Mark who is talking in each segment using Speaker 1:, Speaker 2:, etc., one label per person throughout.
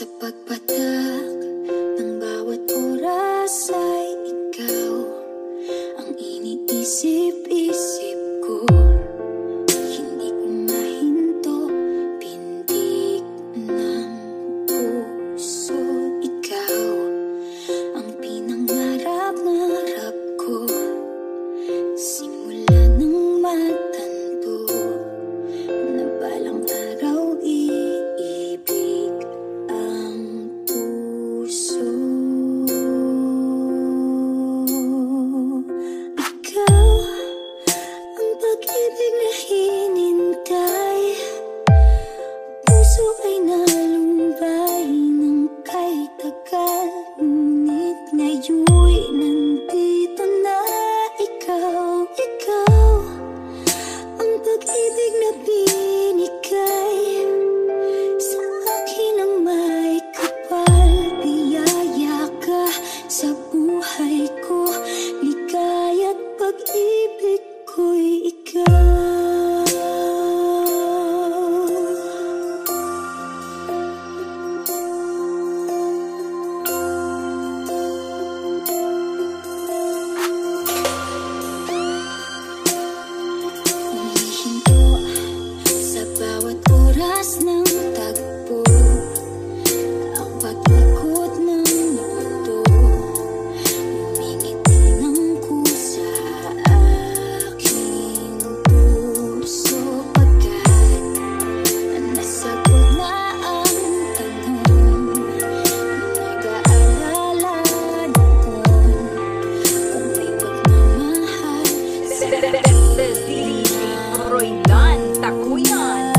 Speaker 1: Sa pagpatak ng bawat oras ay ikaw ang iniisip-isip ko. Hindi ko mahinto, pintig ng puso. Ikaw ang pinangarap-ngarap ko. Simula nang matanto na balang araw iibig ang puso. Ikaw ang pag-ibig na hinintay. Puso ay nalumbay ng kay tagal, ngunit ngayon'y nandito na. Ikaw ang pag-ibig na binigay sa akin ang may kapal. Biyaya ka sa buhay ko, ligaya't pag-ibig ko'y ikaw. Ng tagpo, ang paglikod ng mundo, lumingiti ng kusa aking puso. Pagkat nasagot na ang tanong, nag-aalala noon kung may pagmamahal sa
Speaker 2: Roylan Takuyan.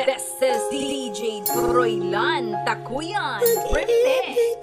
Speaker 2: This is DJ Roylan Takuyan. Remix.